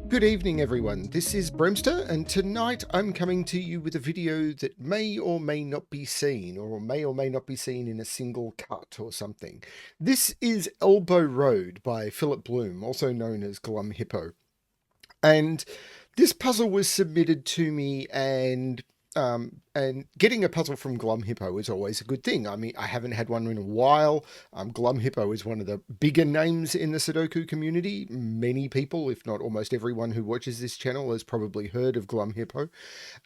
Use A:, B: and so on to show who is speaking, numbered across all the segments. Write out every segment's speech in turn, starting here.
A: Good evening, everyone. This is BremSter, and tonight I'm coming to you with a video that may or may not be seen, or may not be seen in a single cut or something. This is Elbow Road by Philipp Blume, also known as Glum Hippo. And this puzzle was submitted to me, and getting a puzzle from Glum Hippo is always a good thing. I mean, I haven't had one in a while. Glum Hippo is one of the bigger names in the Sudoku community. Many people, if not almost everyone who watches this channel, has probably heard of Glum Hippo.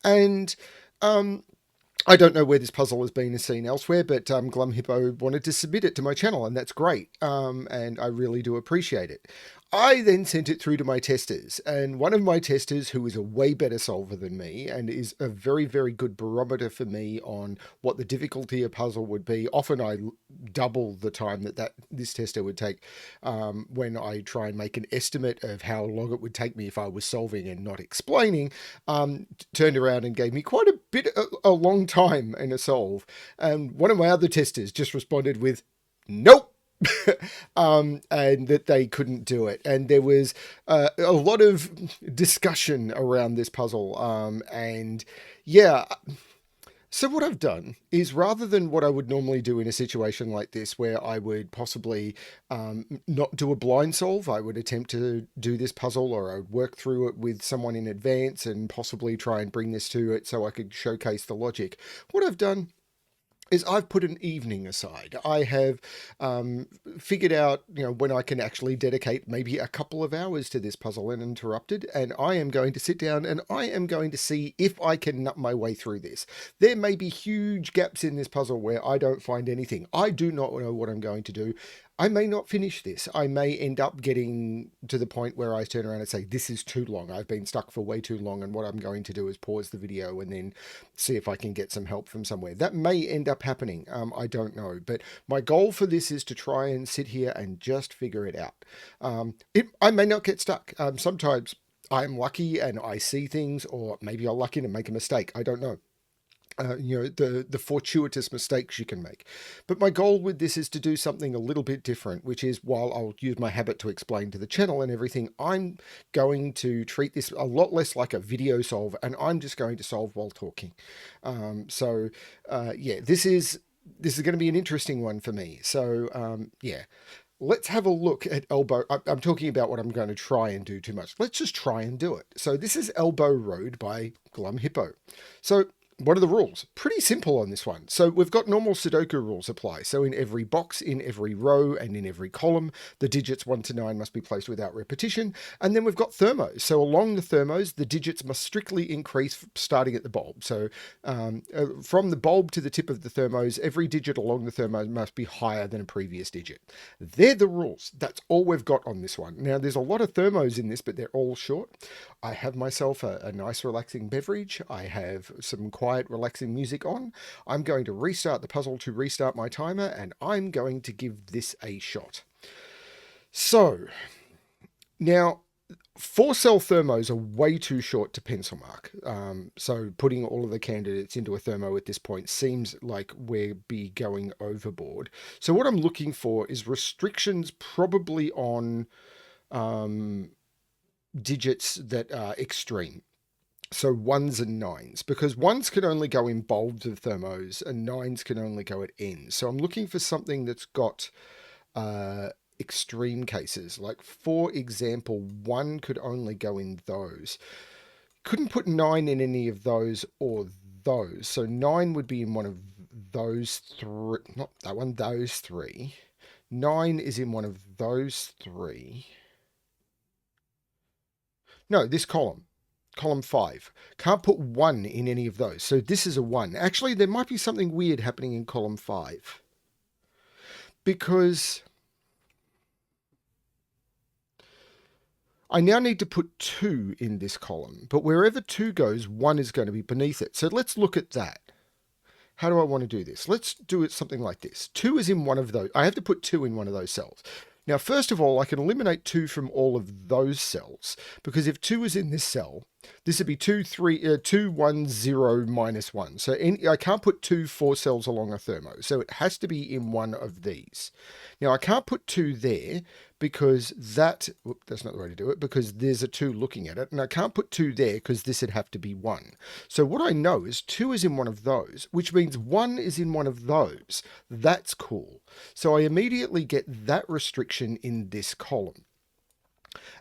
A: And I don't know where this puzzle has been seen elsewhere, but Glum Hippo wanted to submit it to my channel, and that's great. And I really do appreciate it. I then sent it through to my testers, and one of my testers, who is a way better solver than me and is a very, very good barometer for me on what the difficulty of puzzle would be. Often I double the time that this tester would take when I try and make an estimate of how long it would take me if I was solving and not explaining. Turned around and gave me quite a long time in a solve. And one of my other testers just responded with, nope. And that they couldn't do it. And there was a lot of discussion around this puzzle. And yeah, so what I've done is, rather than what I would normally do in a situation like this, where I would possibly not do a blind solve, I would attempt to do this puzzle, or I would work through it with someone in advance and possibly try and bring this to it so I could showcase the logic. What I've done is I've put an evening aside. I have figured out, when I can actually dedicate maybe a couple of hours to this puzzle uninterrupted, and I am going to sit down and I am going to see if I can nut my way through this. There may be huge gaps in this puzzle where I don't find anything. I do not know what I'm going to do. I may not finish this. I may end up getting to the point where I turn around and say, this is too long. I've been stuck for way too long, and what I'm going to do is pause the video and then see if I can get some help from somewhere. That may end up happening. I don't know. But my goal for this is to try and sit here and just figure it out. I may not get stuck. Sometimes I'm lucky and I see things, or maybe I'm lucky to make a mistake. I don't know. The fortuitous mistakes you can make. But my goal with this is to do something a little bit different, which is, while I'll use my habit to explain to the channel and everything, I'm going to treat this a lot less like a video solve, and I'm just going to solve while talking. Yeah, this is going to be an interesting one for me. So yeah. Let's have a look at Elbow. I'm talking about what I'm going to try and do too much. Let's just try and do it. So this is Elbow Road by Glum Hippo. So what are the rules? Pretty simple on this one. So we've got normal Sudoku rules apply. So in every box, in every row, and in every column, the digits 1 to 9 must be placed without repetition. And then we've got thermos. So along the thermos, the digits must strictly increase starting at the bulb. So from the bulb to the tip of the thermos, every digit along the thermos must be higher than a previous digit. They're the rules. That's all we've got on this one. Now, there's a lot of thermos in this, but they're all short. I have myself a nice relaxing beverage. I have some quiet, relaxing music on. I'm going to restart the puzzle to restart my timer, and I'm going to give this a shot. So, now, 4-cell thermos are way too short to pencil mark. So putting all of the candidates into a thermo at this point seems like we'll be going overboard. So what I'm looking for is restrictions, probably on digits that are extreme. So 1s and 9s, because 1s can only go in bulbs of thermos and 9s can only go at ends. So I'm looking for something that's got extreme cases. Like, for example, 1 could only go in those. Couldn't put 9 in any of those or those. So 9 would be in one of those three. Not that one, those three. 9 is in one of those three. No, this column. Column 5. Can't put 1 in any of those. So this is a 1. Actually, there might be something weird happening in column 5. Because I now need to put 2 in this column. But wherever 2 goes, 1 is going to be beneath it. So let's look at that. How do I want to do this? Let's do it something like this. 2 is in one of those. I have to put 2 in one of those cells. Now, first of all, I can eliminate 2 from all of those cells, because if 2 is in this cell, This would be 2, 1, 0, -1. So I can't put 2 4 cells along a thermo. So it has to be in one of these. Now I can't put 2 there because that's not the way to do it, because there's a 2 looking at it. And I can't put 2 there because this would have to be 1. So what I know is 2 is in one of those, which means 1 is in one of those. That's cool. So I immediately get that restriction in this column.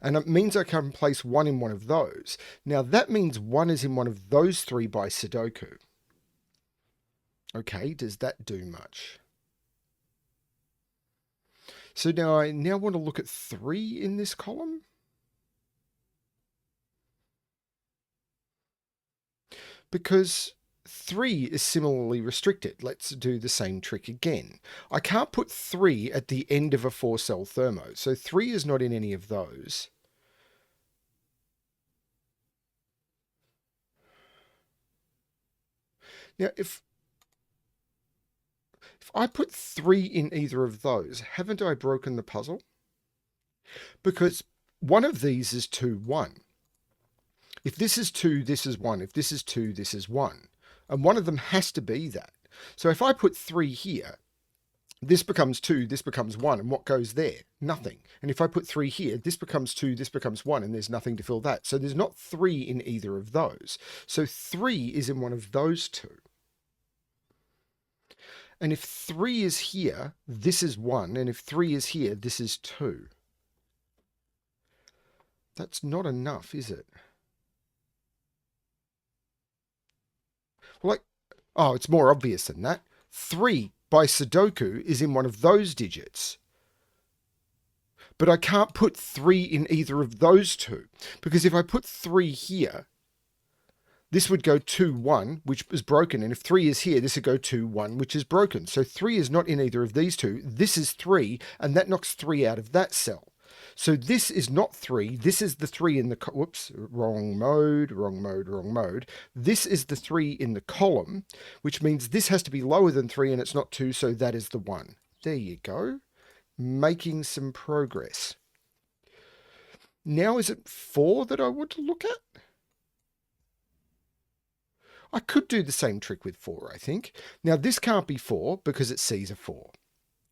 A: And it means I can place 1 in one of those. Now that means 1 is in one of those 3 by Sudoku. Okay, does that do much? So now I want to look at 3 in this column. Because 3 is similarly restricted. Let's do the same trick again. I can't put 3 at the end of a 4-cell thermo. So 3 is not in any of those. Now, if I put 3 in either of those, haven't I broken the puzzle? Because one of these is 2, 1. If this is 2, this is 1. If this is 2, this is 1. And one of them has to be that. So if I put 3 here, this becomes 2, this becomes 1, and what goes there? Nothing. And if I put 3 here, this becomes 2, this becomes 1, and there's nothing to fill that. So there's not 3 in either of those. So 3 is in one of those 2. And if 3 is here, this is 1, and if 3 is here, this is 2. That's not enough, is it? Well, oh, it's more obvious than that. 3 by Sudoku is in one of those digits. But I can't put 3 in either of those 2. Because if I put 3 here, this would go 2, 1, which is broken. And if 3 is here, this would go 2, 1, which is broken. So 3 is not in either of these 2. This is 3, and that knocks 3 out of that cell. So this is not 3. This is the 3 in the... Whoops, wrong mode. This is the 3 in the column, which means this has to be lower than 3, and it's not 2, so that is the 1. There you go. Making some progress. Now is it 4 that I want to look at? I could do the same trick with 4, I think. Now this can't be 4 because it sees a 4.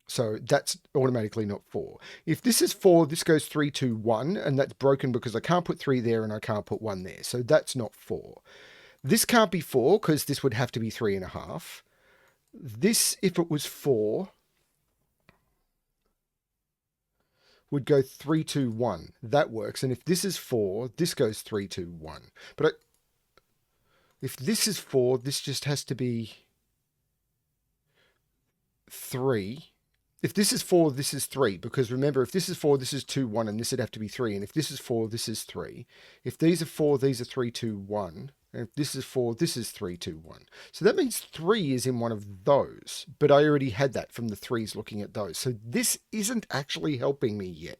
A: So that's automatically not 4. If this is 4, this goes 3, 2, 1, and that's broken because I can't put 3 there and I can't put 1 there. So that's not 4. This can't be 4 because this would have to be 3.5. This, if it was 4, would go 3, 2, 1. That works. And if this is 4, this goes 3, 2, 1. But if this is 4, this just has to be 3. If this is 4, this is 3. Because remember, if this is 4, this is 2, 1, and this would have to be 3. And if this is 4, this is 3. If these are 4, these are 3, 2, 1. And if this is 4, this is 3, 2, 1. So that means 3 is in one of those. But I already had that from the 3s looking at those. So this isn't actually helping me yet.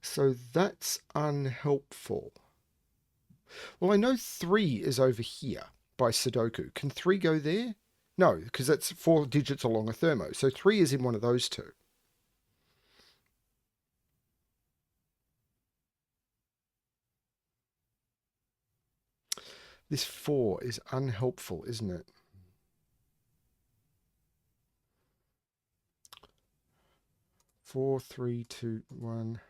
A: So that's unhelpful. Well, I know 3 is over here by Sudoku. Can 3 go there? No, because that's 4 digits along a thermo. So 3 is in one of those 2. This 4 is unhelpful, isn't it? Four, 3, 2, 1.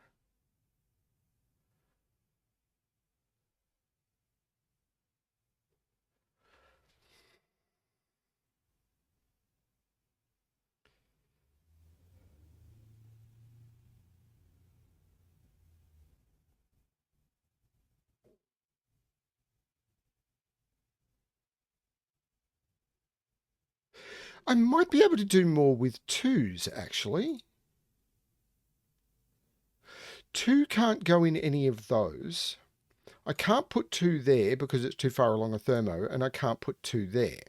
A: I might be able to do more with 2s, actually. 2 can't go in any of those. I can't put 2 there because it's too far along a thermo, and I can't put 2 there.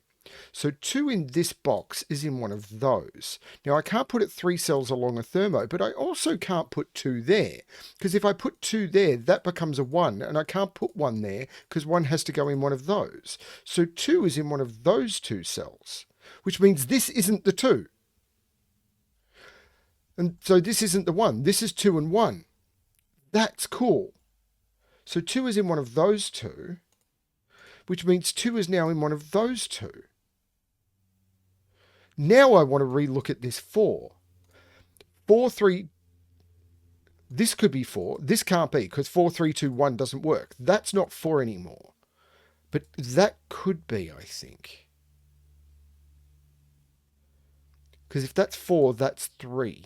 A: So 2 in this box is in one of those. Now I can't put it 3 cells along a thermo, but I also can't put 2 there. Because if I put 2 there, that becomes a 1, and I can't put 1 there because 1 has to go in one of those. So 2 is in one of those 2 cells. which means this isn't the 2. And so this isn't the 1. This is 2 and 1. That's cool. So 2 is in one of those 2, which means 2 is now in one of those 2. Now I want to relook at this 4. 4, 3, this could be 4. This can't be because 4, 3, 2, 1 doesn't work. That's not 4 anymore. But that could be, I think. Because if that's 4, that's 3.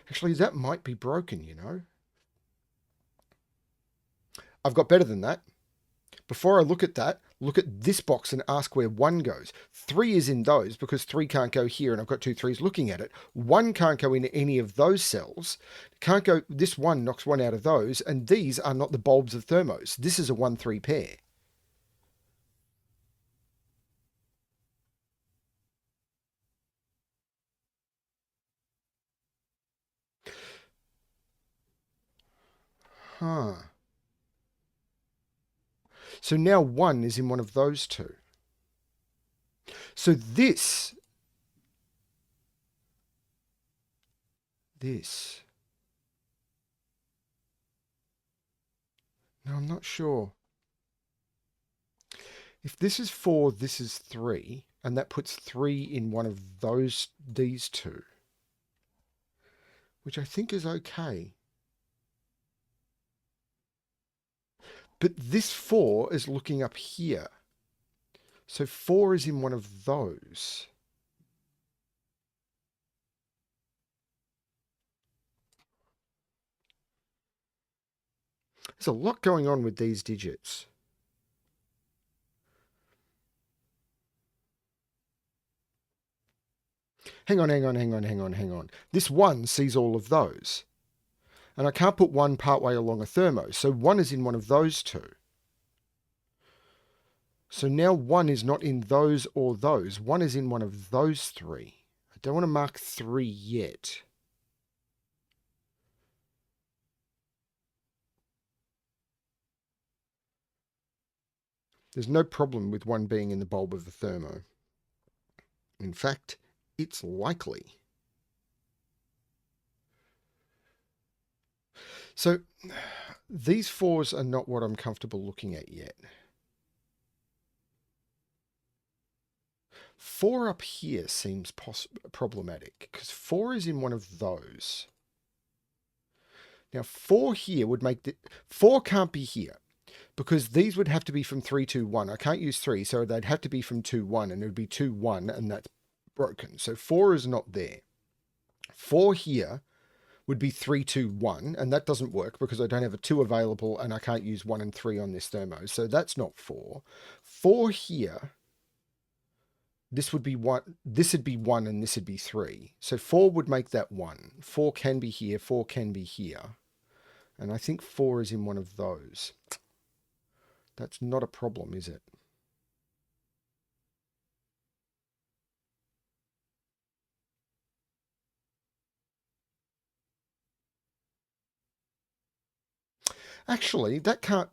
A: Actually, that might be broken, you know. I've got better than that. Before I look at that, look at this box and ask where 1 goes. 3 is in those because 3 can't go here and I've got 2 3s looking at it. 1 can't go in any of those cells. Can't go, this 1 knocks 1 out of those, and these are not the bulbs of thermos. This is a 1-3 pair. Huh. So now 1 is in one of those 2. So this. No, I'm not sure. If this is 4, this is 3, and that puts 3 in one of these 2, which I think is okay. But this 4 is looking up here. So 4 is in one of those. There's a lot going on with these digits. Hang on. This 1 sees all of those. And I can't put 1 partway along a thermo. So 1 is in one of those 2. So now 1 is not in those or those. 1 is in one of those 3. I don't want to mark 3 yet. There's no problem with 1 being in the bulb of the thermo. In fact, it's likely. So these 4s are not what I'm comfortable looking at yet. 4 up here seems problematic because 4 is in one of those. Now 4 here would make 4 can't be here because these would have to be from 3, 2, 1. I can't use 3, so they'd have to be from 2, 1, and it would be 2, 1, and that's broken. So 4 is not there. 4 here would be 3, 2, 1, and that doesn't work because I don't have a 2 available and I can't use 1 and 3 on this thermo. So that's not 4. 4 here, this would be 1, this would be 1 and this would be 3. So 4 would make that 1. 4 can be here, 4 can be here. And I think 4 is in one of those. That's not a problem, is it? Actually, that can't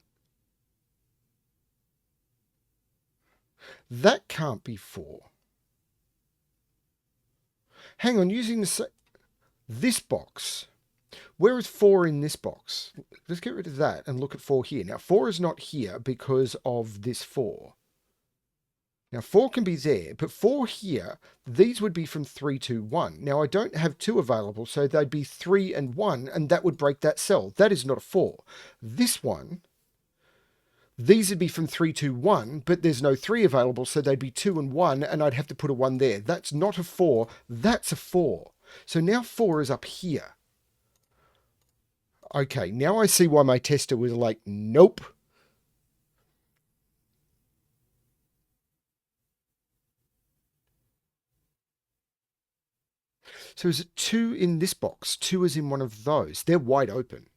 A: be 4. Hang on, using this box. Where is 4 in this box? Let's get rid of that and look at 4 here. Now, 4 is not here because of this 4. Now, 4 can be there, but 4 here, these would be from 3, 2, 1. Now, I don't have 2 available, so they'd be 3 and 1, and that would break that cell. That is not a 4. This one, these would be from 3, 2, 1, but there's no 3 available, so they'd be 2 and 1, and I'd have to put a 1 there. That's not a 4. That's a 4. So now 4 is up here. Okay, now I see why my tester was like, nope. So is it 2 in this box? 2 is in one of those. They're wide open.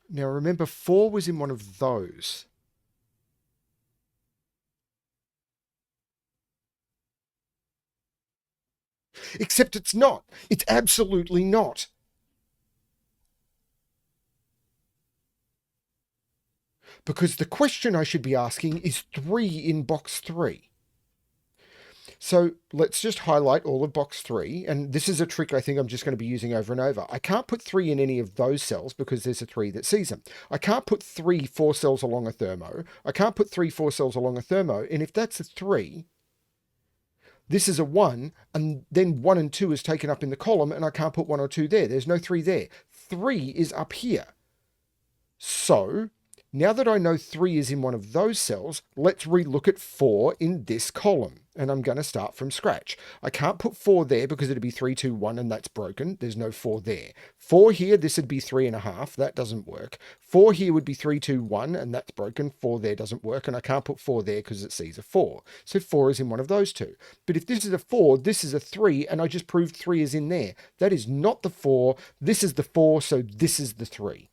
A: Now remember, 4 was in one of those. Except it's not. It's absolutely not. Because the question I should be asking is 3 in box 3. So let's just highlight all of box 3. And this is a trick I think I'm just going to be using over and over. I can't put 3 in any of those cells because there's a 3 that sees them. I can't put 3 4 cells along a thermo. I can't put 3 4 cells along a thermo. And if that's a 3, this is a 1, and then 1 and 2 is taken up in the column, and I can't put 1 or 2 there. There's no 3 there. 3 is up here. So now that I know 3 is in one of those cells, let's relook at 4 in this column. And I'm going to start from scratch. I can't put 4 there because it'd be 3, 2, 1, and that's broken. There's no 4 there. 4 here, this would be 3.5. That doesn't work. 4 here would be 3, 2, 1, and that's broken. 4 there doesn't work, and I can't put 4 there because it sees a 4. So 4 is in one of those two. But if this is a 4, this is a 3, and I just proved 3 is in there. That is not the 4. This is the 4, so this is the 3.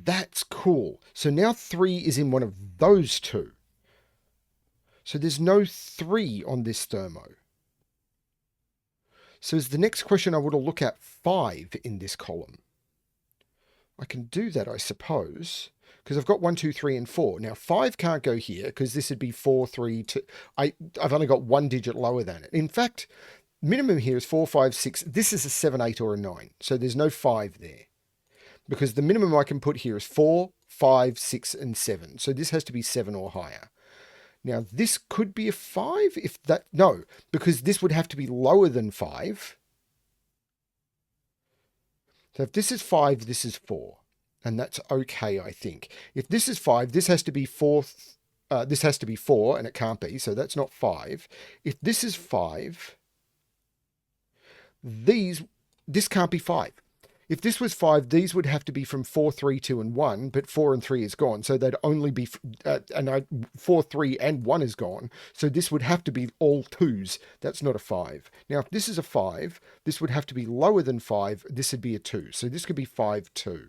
A: That's cool. So now 3 is in one of those two. So there's no 3 on this thermo. So is the next question I want to look at 5 in this column? I can do that, I suppose, because I've got 1, 2, 3, and 4. Now 5 can't go here because this would be 4, 3, 2. I've only got 1 digit lower than it. In fact, minimum here is 4, 5, 6. This is a 7, 8, or a 9. So there's no 5 there. Because the minimum I can put here is 4, 5, 6, and 7. So this has to be 7 or higher. Now, this could be a 5 if that... No, because this would have to be lower than 5. So if this is 5, this is 4. And that's okay, I think. If this is 5, this has to be 4... this has to be 4, and it can't be, so that's not 5. If this is 5, this can't be 5. If this was 5, these would have to be from 4, 3, 2, and 1, but 4 and 3 is gone. So they'd only be, 4, 3, and 1 is gone. So this would have to be all 2s. That's not a 5. Now, if this is a 5, this would have to be lower than 5. This would be a 2. So this could be 5, 2.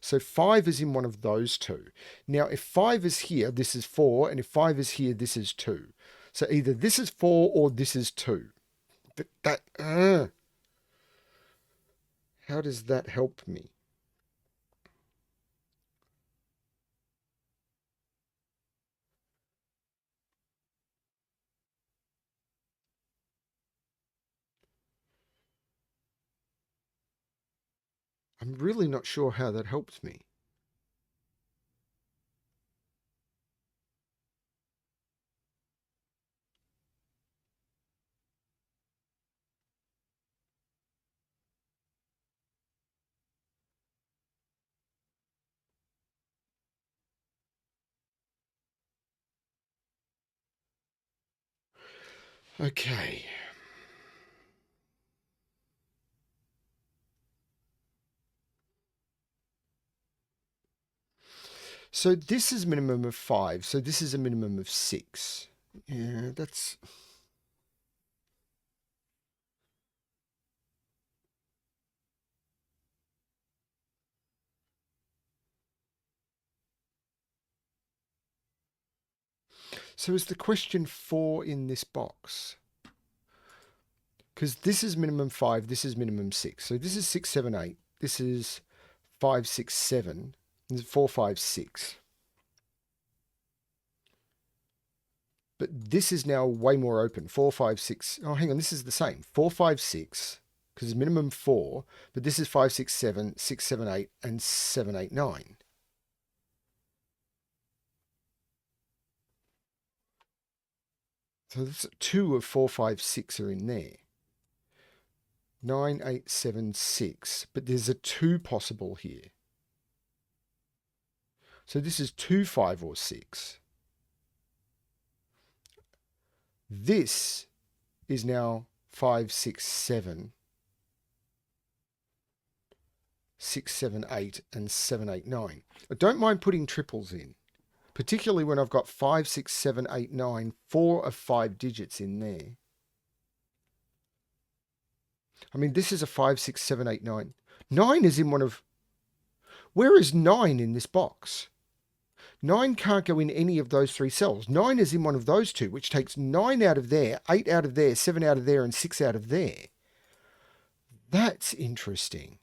A: So 5 is in one of those two. Now, if 5 is here, this is 4. And if 5 is here, this is 2. So either this is 4 or this is 2. But how does that help me? I'm really not sure how that helps me. Okay. So this is minimum of 5. So this is a minimum of 6. Yeah, that's... So is the question 4 in this box? Because this is minimum 5, this is minimum 6. So this is 6, 7, 8. This is 5, 6, 7. This is 4, 5, 6. But this is now way more open. 4, 5, 6. Oh, hang on, this is the same. 4, 5, 6, because it's minimum 4. But this is 5, 6, 7, 6, 7, 8, and 7, 8, 9. So that's 2 of 4, 5, 6 are in there. 9, 8, 7, 6. But there's a 2 possible here. So this is 2, 5, or 6. This is now 5, 6, 7, 6, 7, 8, and 7, 8, 9. I don't mind putting triples in, particularly when I've got 5, 6, 7, 8, 9, 4 of 5 digits in there. I mean, this is a 5, 6, 7, 8, 9. 9 is in one of... Where is 9 in this box? 9 can't go in any of those 3 cells. 9 is in one of those two, which takes 9 out of there, 8 out of there, 7 out of there, and 6 out of there. That's interesting.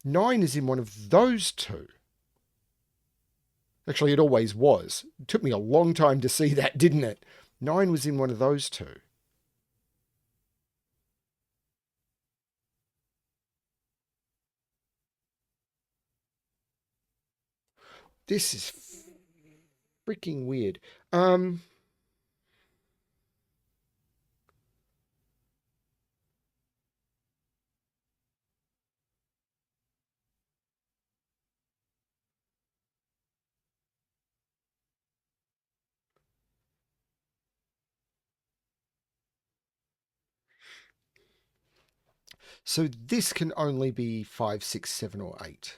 A: 9 is in one of those two. Actually, it always was. It took me a long time to see that, didn't it? 9 was in one of those two. This is freaking weird. So this can only be 5, 6, 7, or 8.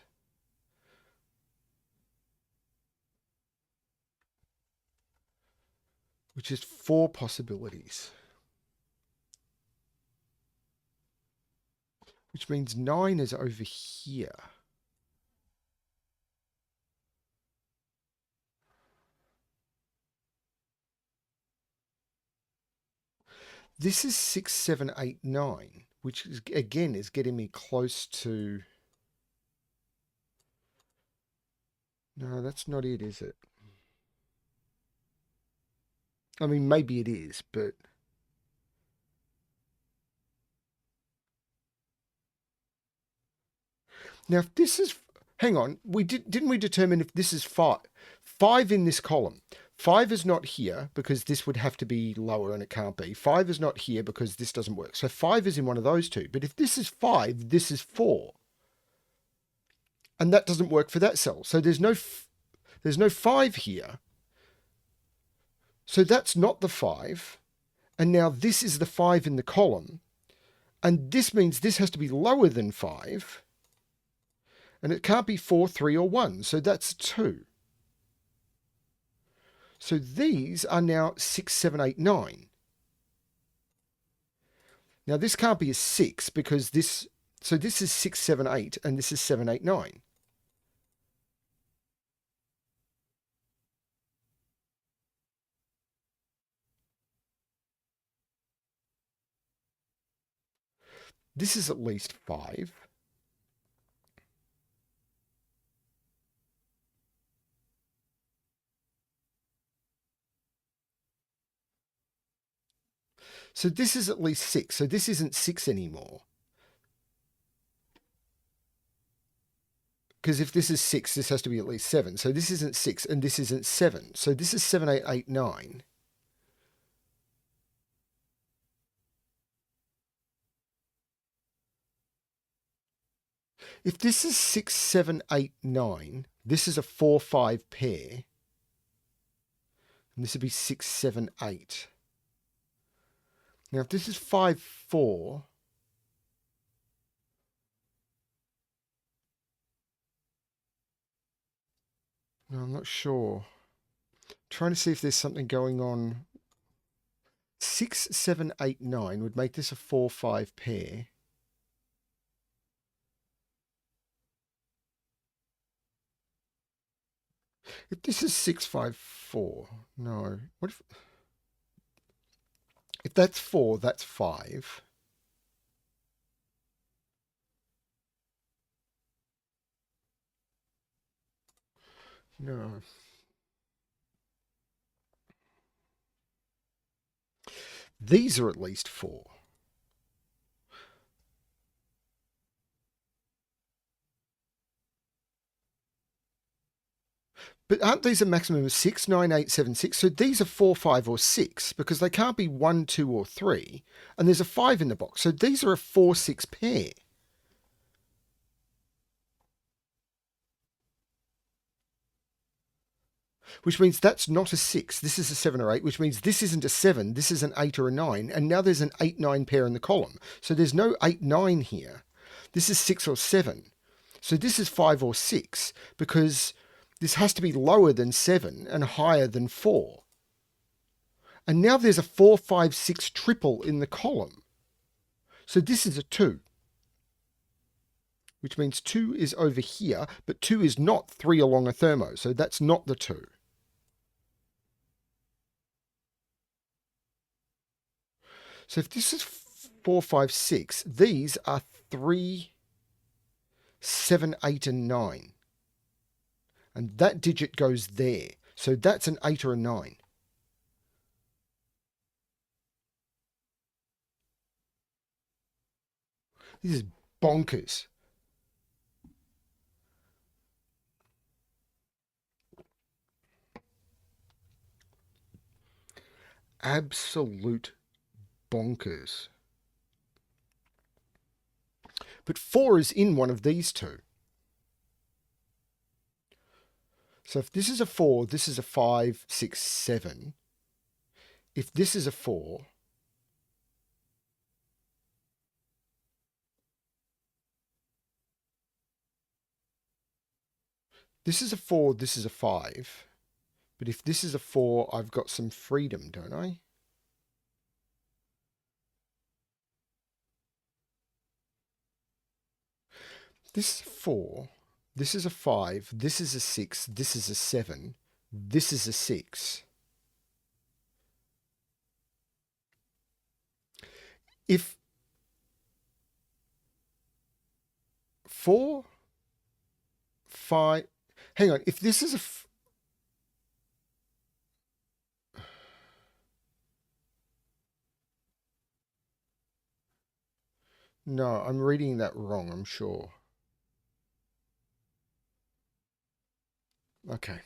A: Which is 4 possibilities. Which means 9 is over here. This is 6, 7, 8, 9, which is, again is getting me close to... No, that's not it, is it? I mean, maybe it is, but... Now, if this is... Hang on, didn't we determine if this is 5? 5 in this column. 5 is not here because this would have to be lower and it can't be. 5 is not here because this doesn't work. So 5 is in one of those two. But if this is 5, this is 4. And that doesn't work for that cell. So there's no 5 here. So that's not the 5. And now this is the 5 in the column. And this means this has to be lower than 5. And it can't be 4, 3, or 1. So that's 2. So these are now 6, 7, 8, 9. Now this can't be a 6 because this... So this is 6, 7, 8, and this is 7, 8, 9. This is at least 5. So this is at least 6. So this isn't 6 anymore. Because if this is 6, this has to be at least 7. So this isn't 6 and this isn't 7. So this is 7, 8, 8, 9. If this is 6, 7, 8, 9, this is a 4, 5 pair. And this would be 6, 7, 8. Now, if this is 5, 4, no, I'm not sure. I'm trying to see if there's something going on. 6, 7, 8, 9 would make this a 4, 5 pair. If this is 6, 5, 4, no. What if that's 4, that's 5. No. These are at least 4. But aren't these a maximum of 6, 9, 8, 7, 6? So these are 4, 5, or 6 because they can't be 1, 2, or 3. And there's a 5 in the box. So these are a 4, 6 pair. Which means that's not a 6. This is a 7 or 8, which means this isn't a 7. This is an 8 or a 9. And now there's an 8, 9 pair in the column. So there's no 8, 9 here. This is 6 or 7. So this is 5 or 6 because this has to be lower than 7 and higher than 4. And now there's a 4, 5, 6 triple in the column. So this is a 2. Which means 2 is over here, but 2 is not 3 along a thermo. So that's not the 2. So if this is 4, 5, 6, these are 3, 7, 8, and 9. And that digit goes there. So that's an 8 or a 9. This is bonkers. Absolute bonkers. But 4 is in one of these two. So if this is a 4, this is a 5, 6, 7. If this is a 4, this is a 4, this is a 5. But if this is a 4, I've got some freedom, don't I? This is a 4, this is a 5, this is a 6, this is a 7, this is a 6. If 4, 5, hang on, if this is a... No, I'm reading that wrong, I'm sure. Okay.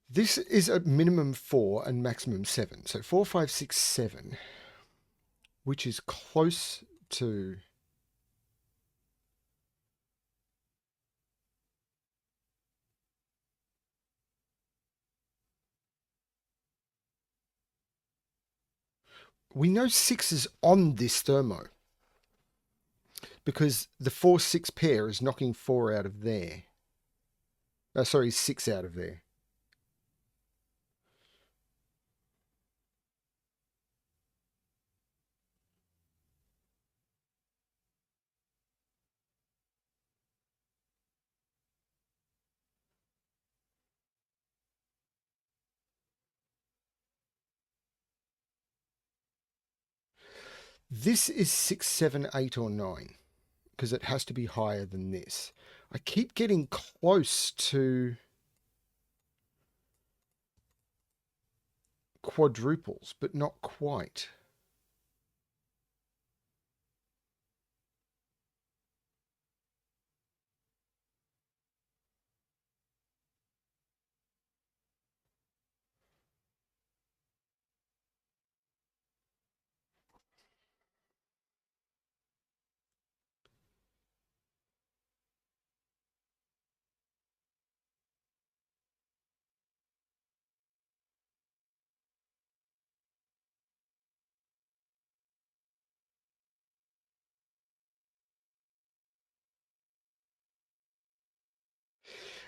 A: This is a minimum 4 and maximum 7. So 4, 5, 6, 7, which is close to... We know 6 is on this thermo because the 4, 6 pair is knocking 4 out of there. Oh, sorry, 6 out of there. This is 6, 7, 8, or 9 because it has to be higher than this. I keep getting close to quadruples, but not quite.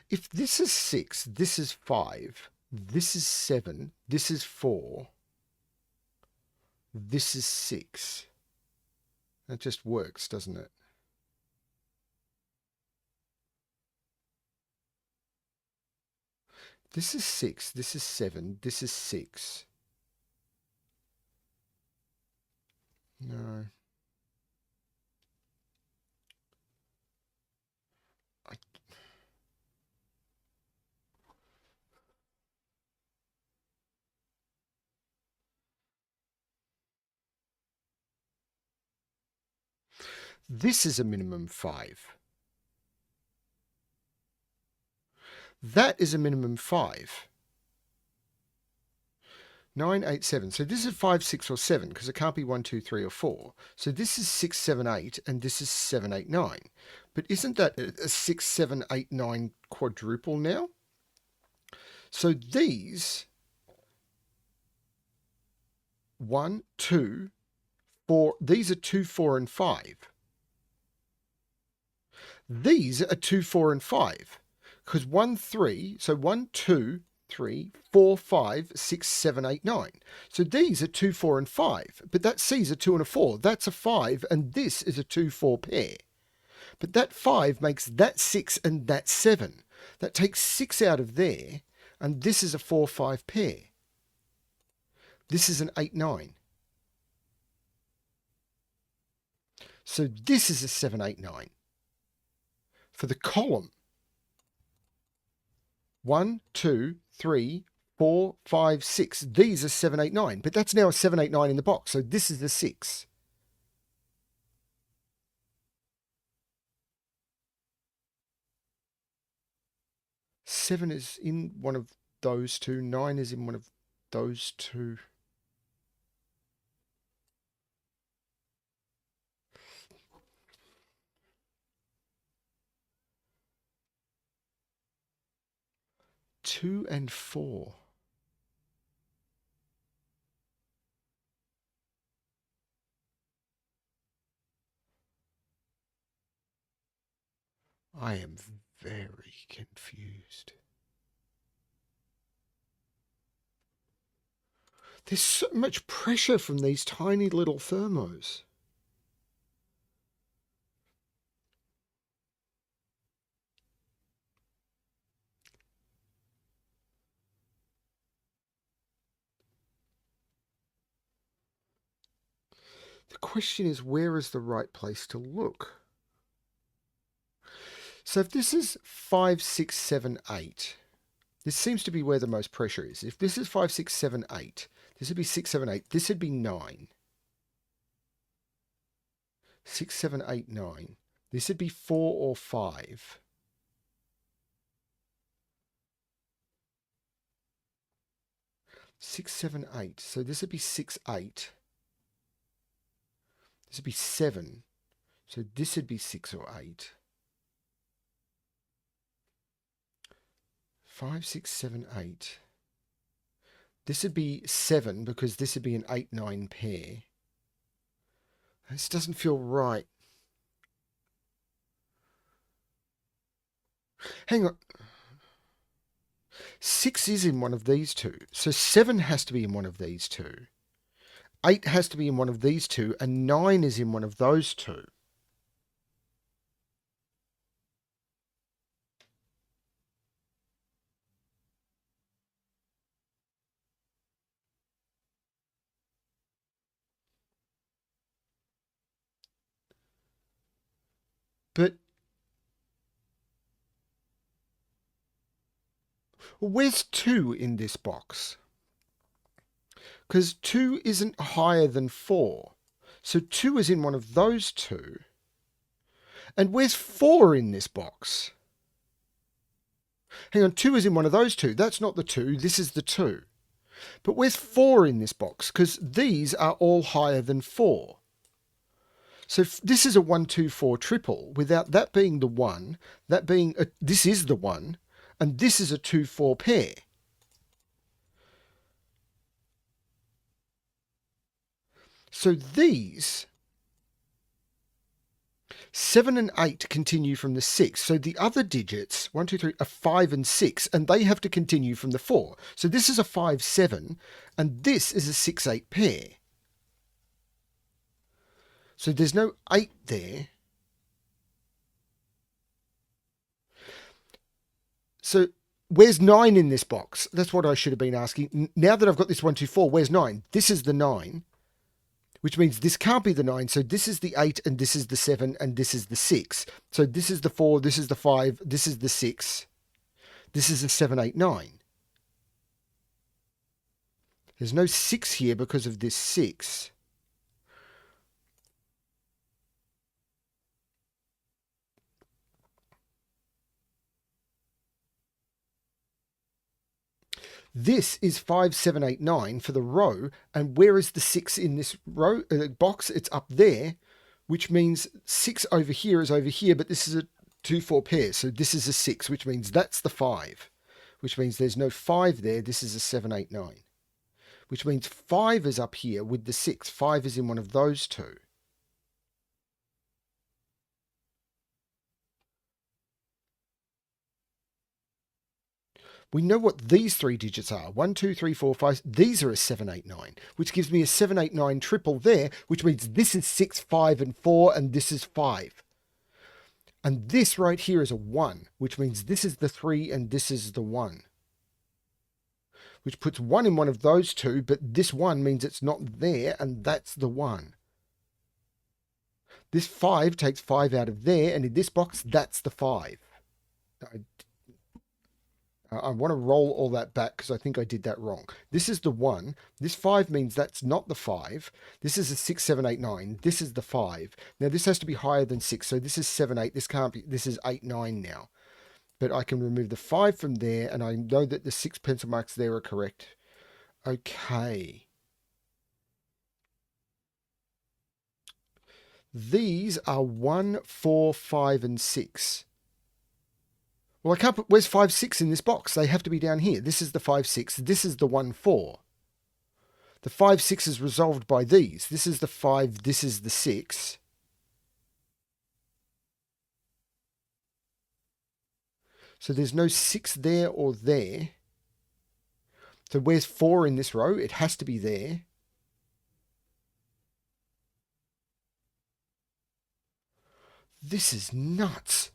A: If this is 6, this is 5, this is 7, this is 4, this is 6. That just works, doesn't it? This is 6, this is 7, this is 6. No. This is a minimum 5. That is a minimum 5. 9, 8, 7. So this is 5, 6, or 7 because it can't be 1, 2, 3, or 4. So this is 6, 7, 8, and this is 7, 8, 9. But isn't that a 6, 7, 8, 9 quadruple now? So these 1, 2, 4, these are 2, 4, and 5. These are 2, 4, and 5 because 1, 3, so 1, 2, 3, 4, 5, 6, 7, 8, 9. So these are 2, 4, and 5. But that C is a 2 and a 4. That's a 5, and this is a 2, 4 pair. But that 5 makes that 6 and that 7. That takes 6 out of there, and this is a 4, 5 pair. This is an 8, 9. So this is a 7, 8, 9. For the column, 1, 2, 3, 4, 5, 6. These are 7, 8, 9. But that's now a 7, 8, 9 in the box. So this is the 6. Seven is in one of those two. 9 is in one of those two. Two and 4. I am very confused. There's so much pressure from these tiny little thermos. The question is, where is the right place to look? So if this is 5, 6, 7, 8, this seems to be where the most pressure is. If this is 5, 6, 7, 8, this would be 6, 7, 8. This would be 9. 6, 7, 8, 9. This would be 4 or 5. Six, 7, 8. So this would be 6, 8. This would be 7. So this would be 6 or 8. 5, 6, 7, 8. This would be 7 because this would be an 8, 9 pair. This doesn't feel right. Hang on. 6 is in one of these two. So 7 has to be in one of these two. 8 has to be in one of these two. And 9 is in one of those two. But where's 2 in this box? Because 2 isn't higher than 4. So 2 is in one of those two. And where's 4 in this box? Hang on, 2 is in one of those two. That's not the 2. This is the 2. But where's 4 in this box? Because these are all higher than 4. So this is a 1, 2, 4 triple without that being the 1, that being this is the 1, and this is a 2, 4 pair. So these 7 and 8 continue from the 6. So the other digits, 1, 2, 3, are 5 and 6, and they have to continue from the 4. So this is a 5, 7, and this is a 6, 8 pair. So there's no 8 there. So where's 9 in this box? That's what I should have been asking. Now that I've got this 1, 2, 4, where's 9? This is the 9, which means this can't be the 9. So this is the 8, and this is the 7, and this is the 6. So this is the 4, this is the 5, this is the 6. This is a 7, 8, 9. There's no 6 here because of this 6. This is 5, 7, 8, 9 for the row. And where is the 6 in this row box? It's up there, which means 6 over here is over here, but this is a 2, 4 pair. So this is a 6, which means that's the 5, which means there's no 5 there. This is a 7, 8, 9, which means 5 is up here with the 6. 5 is in one of those two. We know what these three digits are. 1, 2, 3, 4, 5. These are a 7, 8, 9, which gives me a 7, 8, 9 triple there, which means this is 6, 5, and 4, and this is 5. And this right here is a 1, which means this is the 3 and this is the 1. Which puts 1 in one of those two, but this 1 means it's not there, and that's the 1. This 5 takes 5 out of there, and in this box, that's the 5. I want to roll all that back because I think I did that wrong. This is the 1. This 5 means that's not the 5. This is a 6, 7, 8, 9. This is the 5. Now, this has to be higher than 6. So this is 7, 8. This can't be. This is 8, 9 now. But I can remove the 5 from there, and I know that the 6 pencil marks there are correct. Okay. These are 1, 4, 5, and 6. Well, I can't put, where's 5, 6 in this box? They have to be down here. This is the 5, 6. This is the 1, 4. The 5, 6 is resolved by these. This is the 5. This is the 6. So there's no 6 there or there. So where's 4 in this row? It has to be there. This is nuts.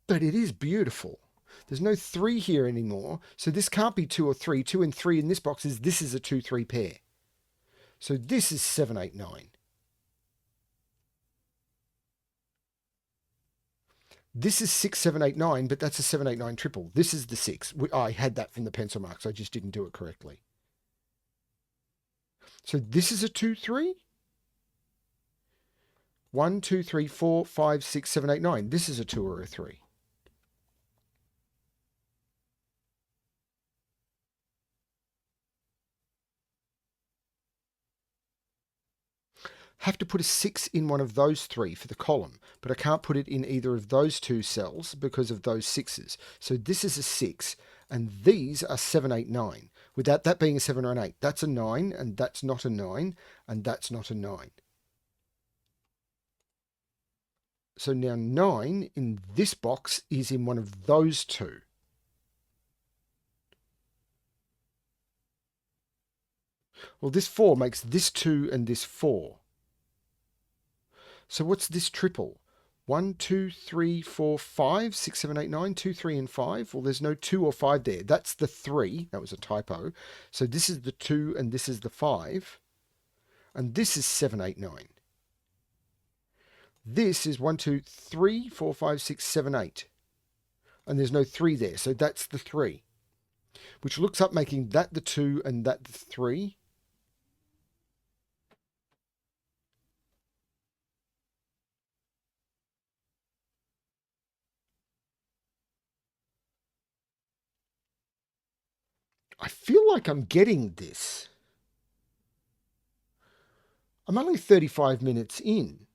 A: But it is beautiful. There's no 3 here anymore. So this can't be 2 or 3. 2 and 3 in this box is this is a 2, 3 pair. So this is 7, 8, 9. This is 6, 7, 8, 9, but that's a 7, 8, 9 triple. This is the 6. I had that from the pencil marks. I just didn't do it correctly. So this is a 2, 3. 1, 2, 3, 4, 5, 6, 7, 8, 9. This is a 2 or a 3. Have to put a 6 in one of those 3 for the column, but I can't put it in either of those 2 cells because of those 6s. So this is a 6, and these are 7, 8, 9. Without that being a 7 or an 8, that's a 9, and that's not a 9, and that's not a 9. So now 9 in this box is in one of those 2. Well, this 4 makes this 2 and this 4. So what's this triple? 1, 2, 3, 4, 5, 6, 7, 8, 9, 2, 3, and 5. Well, there's no 2 or 5 there. That's the 3. That was a typo. So this is the 2 and this is the 5. And this is 7, 8, 9. This is 1, 2, 3, 4, 5, 6, 7, 8. And there's no 3 there. So that's the 3. Which looks up making that the 2 and that the 3. I feel like I'm getting this. I'm only 35 minutes in,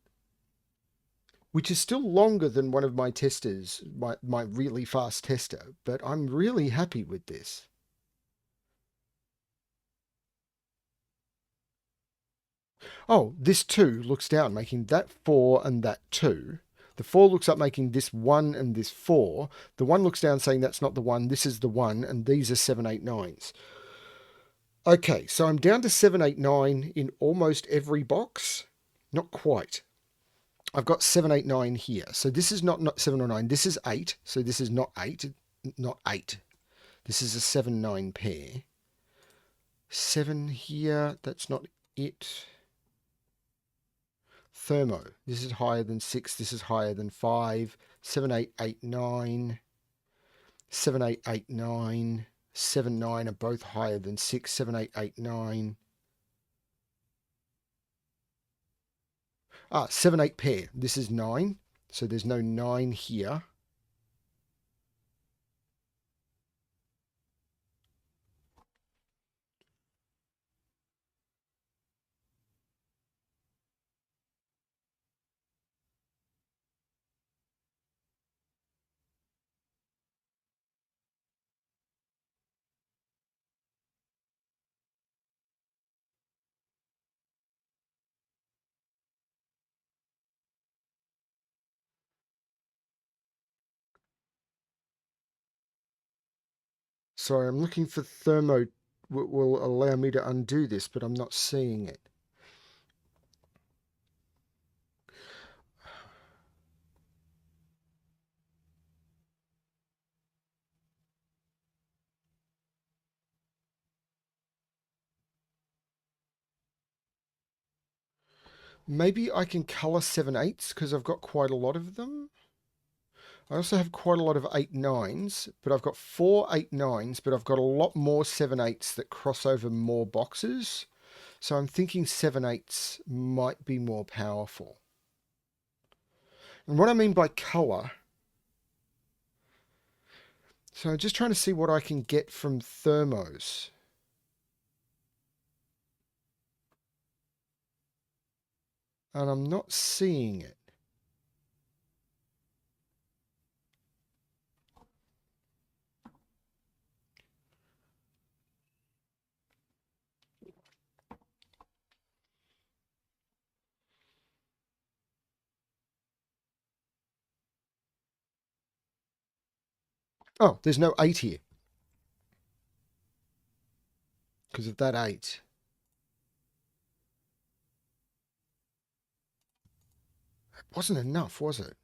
A: which is still longer than one of my testers, my really fast tester, but I'm really happy with this. Oh, this 2 looks down, making that 4 and that 2. The 4 looks up, making this 1 and this 4. The 1 looks down, saying that's not the 1, this is the 1, and these are 7, 8, 9s. Okay, so I'm down to 7, 8, 9 in almost every box. Not quite. I've got 7, 8, 9 here. So this is not 7 or 9. This is 8. So this is not 8. Not 8. This is a 7, 9 pair. 7 here. That's not it. Thermo. This is higher than 6. This is higher than 5. 7, 8, 8, 9. 7, 8, 8, 9. 7, 9 are both higher than 6. 7, 8, 8, 9. 7, 8 pair. This is 9. So there's no 9 here. Sorry, I'm looking for Thermo will allow me to undo this, but I'm not seeing it. Maybe I can color 7/8 because I've got quite a lot of them. I also have quite a lot of 8/9s, but I've got 4 8/9s, but I've got a lot more 7/8s that cross over more boxes. So I'm thinking 7/8s might be more powerful. And what I mean by color, so I'm just trying to see what I can get from thermos. And I'm not seeing it. Oh, there's no 8 here because of that 8. It wasn't enough, was it?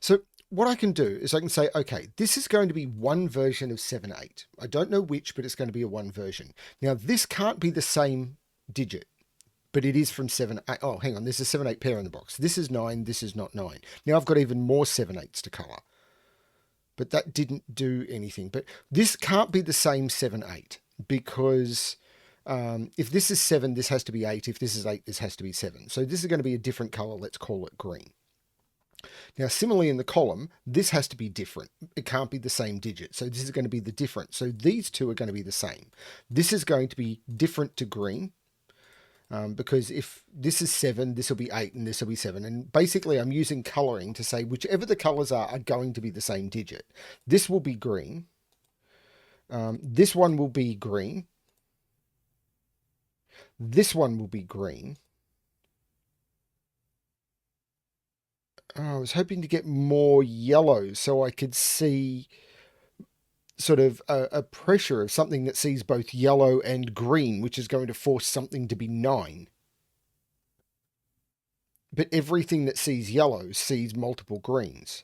A: So what I can do is I can say, okay, this is going to be one version of 7/8. I don't know which, but it's going to be a one version. Now, this can't be the same digit, but it is from 7/8. Oh, hang on, there's a 7/8 pair in the box. This is 9, this is not 9. Now I've got even more 7/8s to colour, but that didn't do anything. But this can't be the same 7/8 because if this is 7, this has to be 8. If this is 8, this has to be 7. So this is going to be a different colour. Let's call it green. Now, similarly in the column, this has to be different. It can't be the same digit. So this is going to be the different. So these two are going to be the same. This is going to be different to green because if this is 7, this will be 8 and this will be 7. And basically I'm using colouring to say whichever the colours are going to be the same digit. This will be green. This one will be green. This one will be green. I was hoping to get more yellow so I could see sort of a pressure of something that sees both yellow and green, which is going to force something to be 9. But everything that sees yellow sees multiple greens.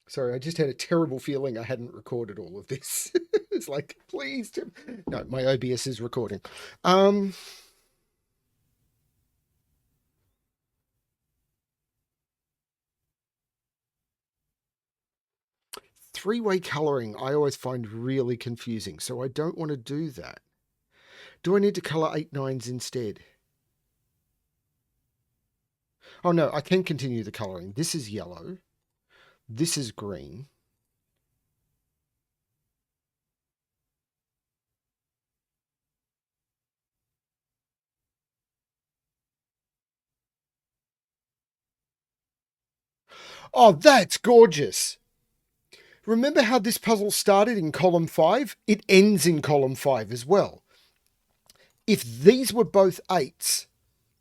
A: Sorry, I just had a terrible feeling I hadn't recorded all of this. It's like, please, Tim. No, my OBS is recording. Three-way colouring I always find really confusing, so I don't want to do that. Do I need to colour 8/9s instead? Oh no, I can continue the colouring. This is yellow. This is green. Oh, that's gorgeous. Remember how this puzzle started in column 5? It ends in column 5 as well. If these were both 8s,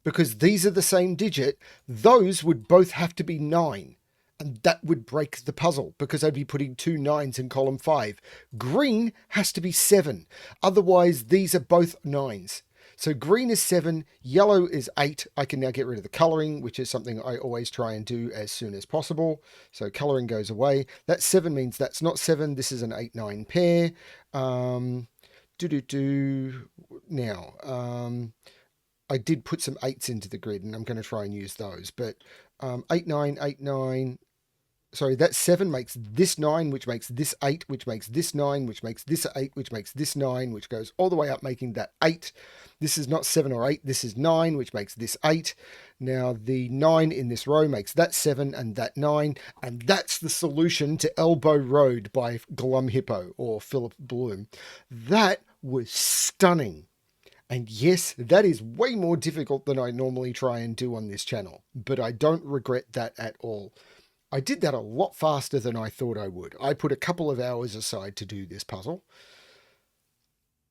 A: because these are the same digit, those would both have to be 9. And that would break the puzzle because I'd be putting 2 9s in column 5. Green has to be 7. Otherwise, these are both 9s. So green is 7, yellow is 8. I can now get rid of the colouring, which is something I always try and do as soon as possible. So colouring goes away. That 7 means that's not 7. This is an 8/9 pair. Now, I did put some 8s into the grid, and I'm going to try and use those. But 8/9, 8/9. Sorry, that 7 makes this 9, which makes this 8, which makes this 9, which makes this 8, which makes this 9, which goes all the way up, making that 8. This is not 7 or 8, this is 9, which makes this 8. Now, the 9 in this row makes that 7 and that 9, and that's the solution to Elbow Road by Glum Hippo or Philipp Blume. That was stunning. And yes, that is way more difficult than I normally try and do on this channel, but I don't regret that at all. I did that a lot faster than I thought I would. I put a couple of hours aside to do this puzzle.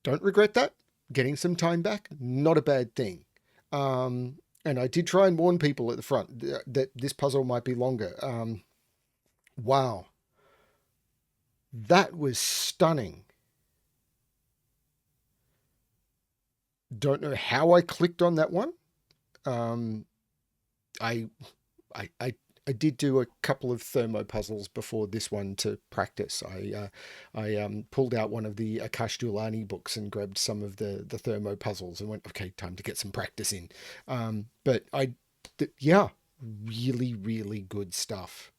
A: Don't regret that. Getting some time back, not a bad thing. And I did try and warn people at the front that this puzzle might be longer. Wow, that was stunning. Don't know how I clicked on that one. Um, I, I I did do a couple of thermo puzzles before this one to practice. I pulled out one of the Akash Dulani books and grabbed some of the thermo puzzles and went, okay, time to get some practice in. But yeah, really, really good stuff.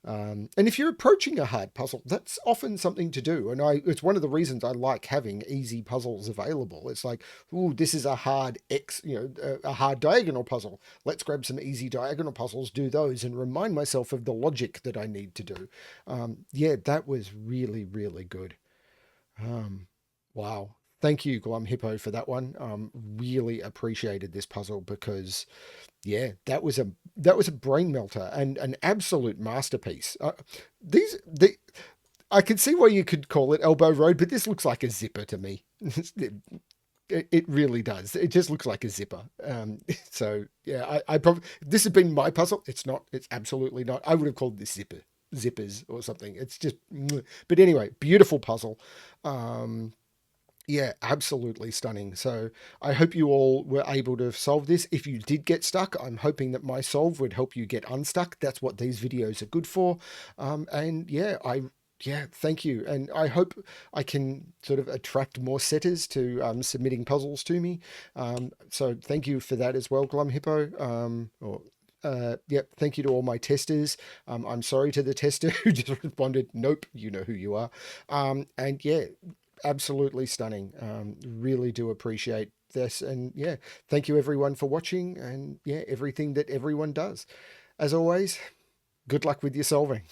A: And if you're approaching a hard puzzle, that's often something to do. And it's one of the reasons I like having easy puzzles available. It's like, ooh, this is a hard a hard diagonal puzzle. Let's grab some easy diagonal puzzles, do those, and remind myself of the logic that I need to do. Yeah, that was really, really good. Um, wow. Thank you, Glum Hippo, for that one. Really appreciated this puzzle because yeah, that was a brain melter and an absolute masterpiece. I can see why you could call it Elbow Road, but this looks like a zipper to me. It really does. It just looks like a zipper. So yeah, I probably this has been my puzzle. It's not. It's absolutely not. I would have called this zippers or something. It's just. But anyway, beautiful puzzle. Um, yeah, absolutely stunning. So I hope you all were able to solve this. If you did get stuck, I'm hoping that my solve would help you get unstuck. That's what these videos are good for. And yeah, thank you. And I hope I can sort of attract more setters to submitting puzzles to me. So thank you for that as well, Glum Hippo. Yep, thank you to all my testers. I'm sorry to the tester who just responded, nope, you know who you are. And yeah, absolutely stunning. Really do appreciate this. And yeah, thank you everyone for watching and yeah, everything that everyone does. As always, good luck with your solving.